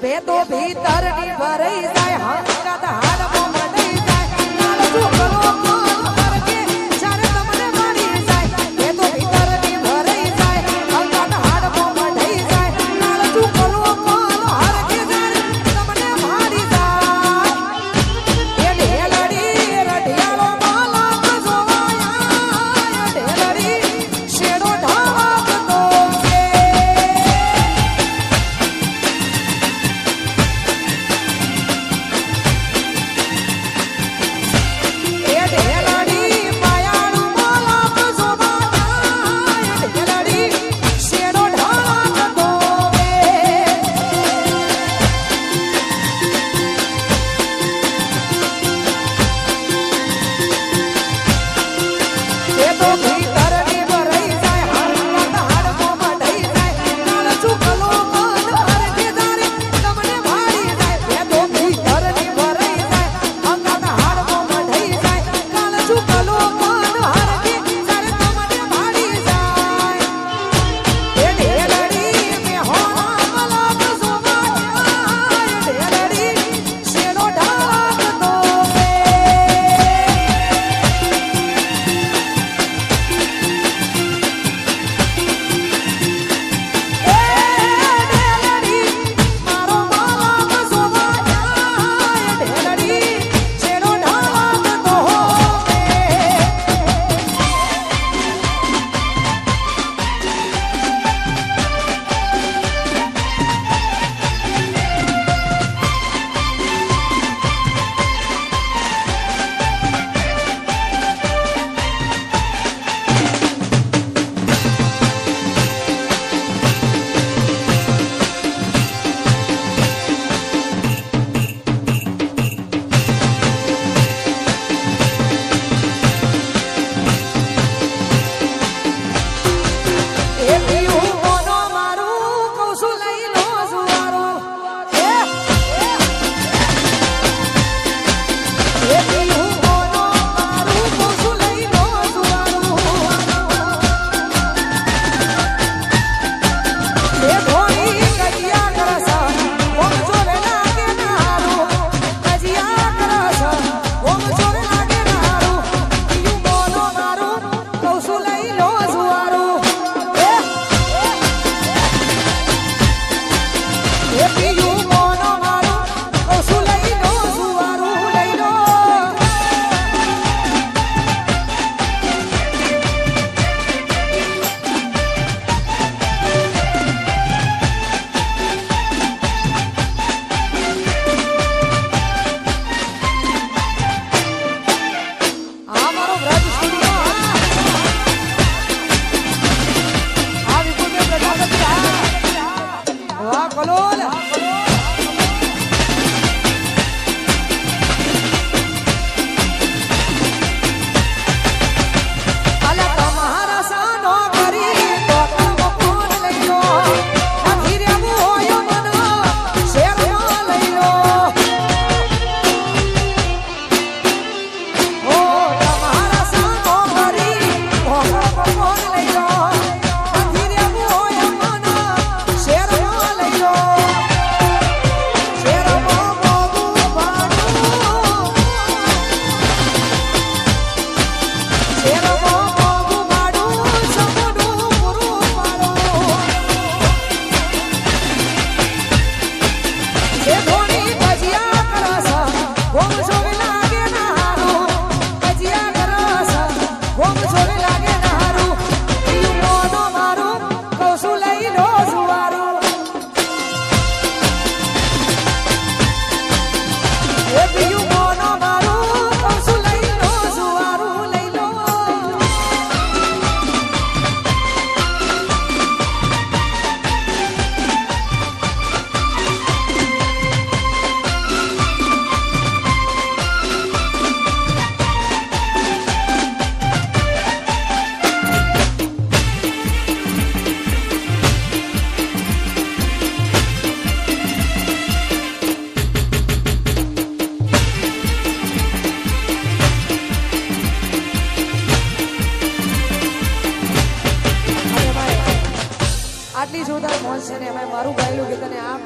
ભેદો ભીતર ની ભરાઈ જાય હંગાત હાડમાં મંડાઈ જાય નાળું કરો કોણ કે જ્યારે તમને મારી જાય ભેદો ભીતર ની ભરાઈ જાય હંગાત હાડમાં મંડાઈ જાય નાળું કરો કોણ હર કે જ્યારે તમને મારી જાય એ ઢેલડી રઢિયાળો માલા જોવાયા ઢેલડી શેડો ઢાળતો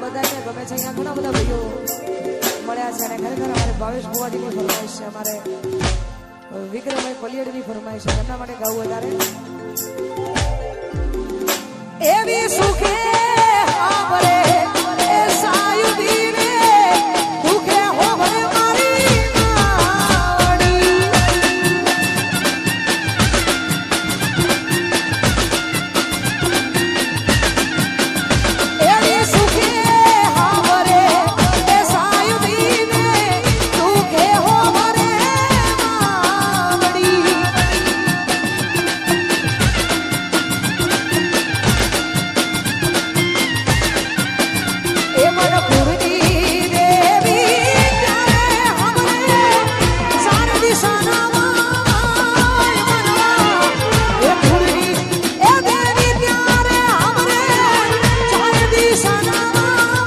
બધાને ગમે છે અહીંયા ઘણા બધા ભાઈઓ મળ્યા છે અને ખરેખર અમારે ભાવેશ ભુવાજીની ફરમાઈશ છે અમારે વિક્રમભાઈ પલિયડની ફરમાઈશ છે એમના માટે ગાવું વધારે એવી સુખે આવરે એ સાયુદીને દુખે હોવરે મારી માવડી એવી સુખે આવરે એ સાયુદીને દુખે હોવરે માવડી એ મન પૂરતી દેવી ત્યારે હમરે સાર દિશાના માય મનવા એ પૂરતી એ દેવી ત્યારે હમરે સાર દિશાના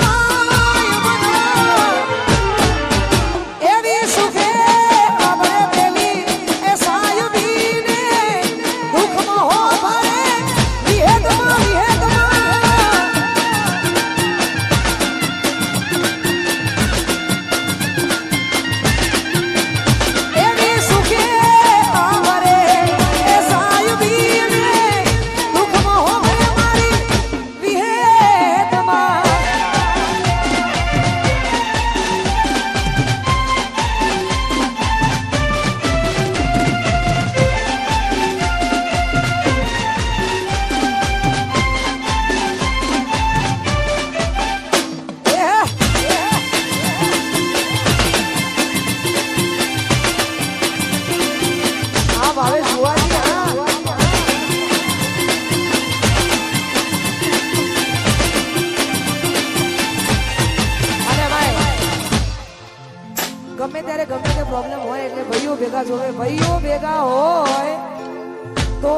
માય મનવા એવી સુખે હમરે પેલી એ સાયુદીને દુઃખમાં હો ભરે વિહેદમાં એવી સુખે આવરે એ સાયુદીને દુઃખમાં હોવરે મારી વિહેદમાં હા ભાવેશ ભુવાજી હા અને ભાઈ ગમે ત્યારે ગમે તે પ્રોબ્લેમ હોય એટલે ભાઈઓ ભેગા જોવે ભાઈઓ ભેગા હોય તો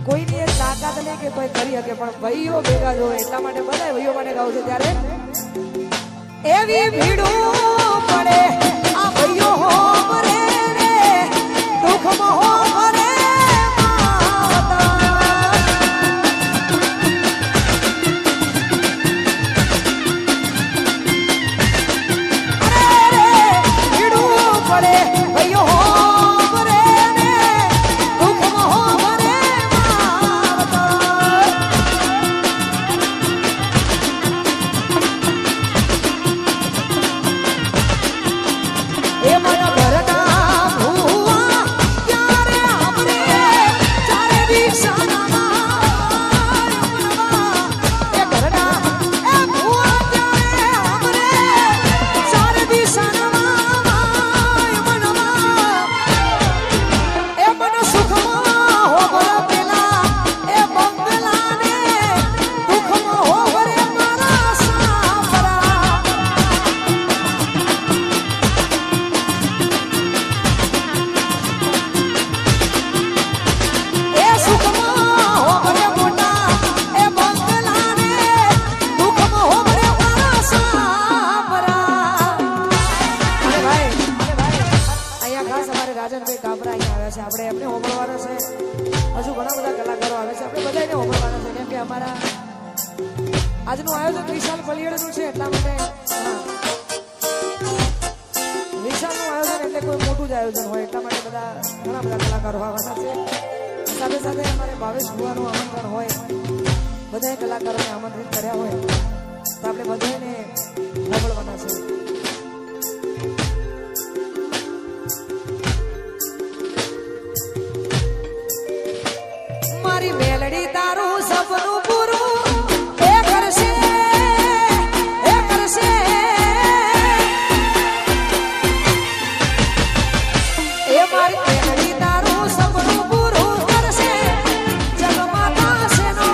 કોઈની એક તાકાત નહીં કે કોઈ કરી શકે પણ ભાઈઓ ભેગા જોવે એટલા માટે બધા ભાઈઓ માટે ગાવું છે ત્યારે એવી ભીડું પડે આ ભાઈઓ હો મરે રે દુઃખમાં હો મરે માતા અરે રે ભીડું પડે ભાઈઓ હો મરે રે દુઃખમાં હો મરે માતા એ મારા ભરતા ભુવા ત્યારે આપણે ચારે દિશાના એ ભરતા એ ભુવા ત્યારે આપણે ચારે દિશાના મનવા એ મન સુખમાં હોવર પેલા એ બંગલાને દુઃખમાં હોવરે મારા સાંભળા એ સુખમાં હોવરે મોટા એ બંગલાને દુઃખમાં હોવરે મારા સાંભળા અરે ભાઈ અહીંયા ખાસ અમારે રાજનભાઈ કાબરા અહીંયા આવ્યા છે આપણે એમને હોંભળવાના છે હજુ ઘણા બધા કલાકારો આવે છે આપણે બધાને હોંભળવાના છે કેમ કે અમારા આજનું આયોજન વિશાલ પલિયડનું છે એટલા માટે હા. વિશાલનું આયોજન એટલે કોઈ મોટું જ આયોજન હોય એટલા માટે બધા ઘણા બધા કલાકારો આવવાના છે સાથે સાથે અમારે ભાવેશ ભુવાનું આમંત્રણ હોય બધાએ કલાકારોને આમંત્રિત કર્યા હોય તો આપણે બધાને હોંભળવાના છે મારી મેલડી તારું સપનું પૂરું એ કરશે એ મારી મેલડી તારું સપનું પૂરું કરશે જગમાતા સેનો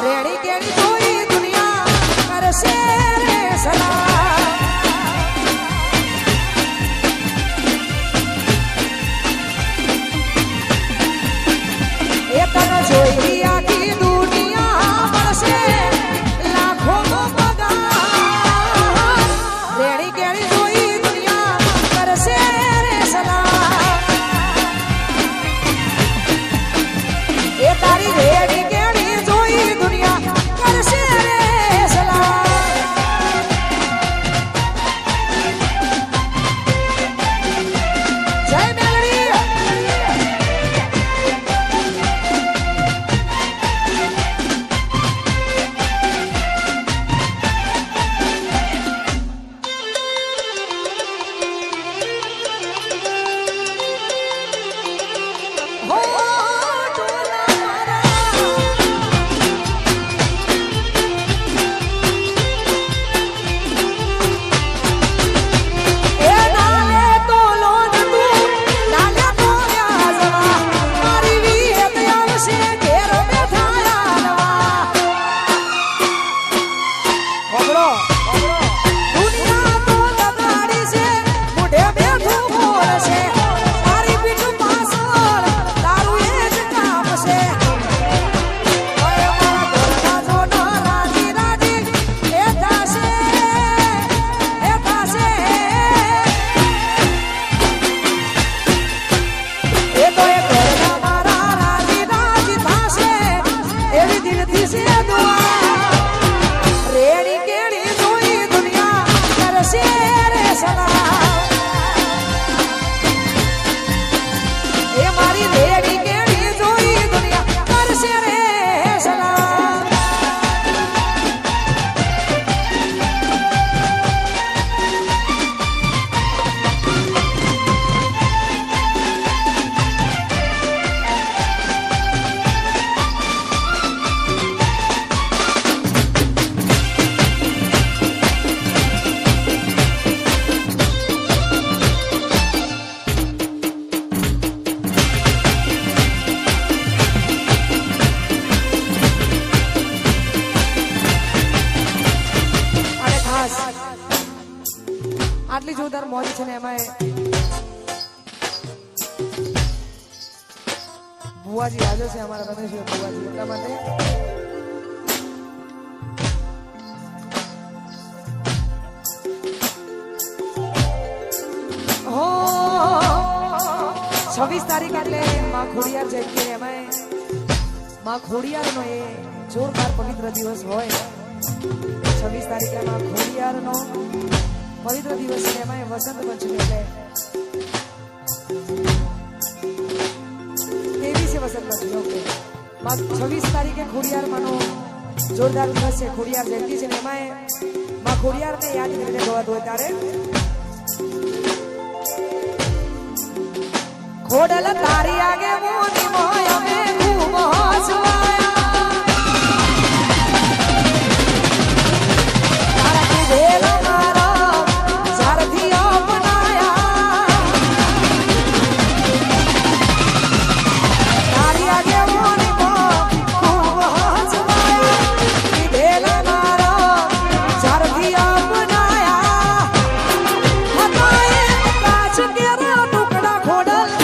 રેડી કેડી જોઈ દુનિયા આટલી જોરદાર મોજ છે ને એમાં બુવાજી હાજર છે અમારા રમેશ બુવાજી એટલા માટે હો 26 તારીખ એટલે માં ખોડિયાર જયંતિ એમાં માં ખોડિયારનો એ જોરદાર પવિત્ર દિવસ હોય 26 તારીખે માં ખોડિયારનો પવિત્ર દિવસ છે એમાં વસંત પંચમી એટલે 23 વસંત પંચમી ઓકે 26 તારીખે ખોડિયાર માનો જોરદાર દિવસ છે ખોડિયાર જયંતિ છે એમાં માં ખોડિયારને યાદ કરીને ગવાતું હોય ત્યારે ખોડલ તારી આગે મોની મોય અમે ખૂબ હસવાયા તારા કીધેલા મારા ઝારથી અપનાયા તારી આગે મોની મોય ખૂબ હસવાયા કીધેલા મારા ઝારથી અપનાયા હતાએ કાચ કેરા ટુકડા ખોડલ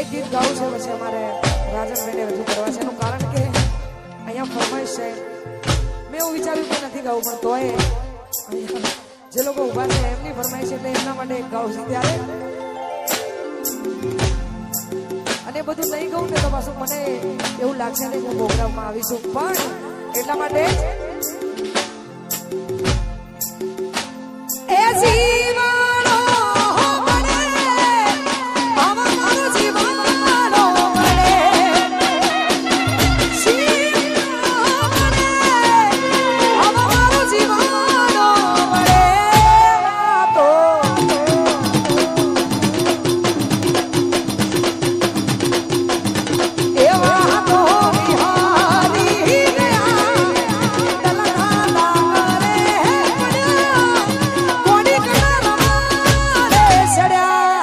એક ગીત ગાવું છે પછી અમારે રાજનભાઈને રજૂ કરવા છે એનું કારણ કે અહીંયા ફરમાઈશ છે મેં એવું વિચાર્યું કે નથી ગાવું પણ તોય અહીંયા જે લોકો ઊભા છે એમની ફરમાઈશ એટલે એમના માટે એક ગાવું છે ત્યારે અને બધું નહીં કહું ને તો પાછું મને એવું લાગશે ને કે હું પ્રોગ્રામમાં આવીશું પણ એટલા માટે એ જીવાણો મળે આવા મારો જીવાણો મળે જીવાણો મળે આવા મારો જીવાણો મળે તો એવા તો વિહારી ગયા તલના લાગરે કોડી કણા રે સડ્યા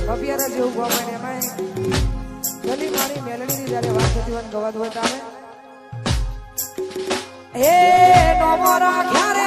અભિયારા જેવું ગવાય એમાં ગલી મારી મેલડીની જ્યારે વાત થતી હોય ગવાદ હોય તારે એ નો મોરા ક્યારે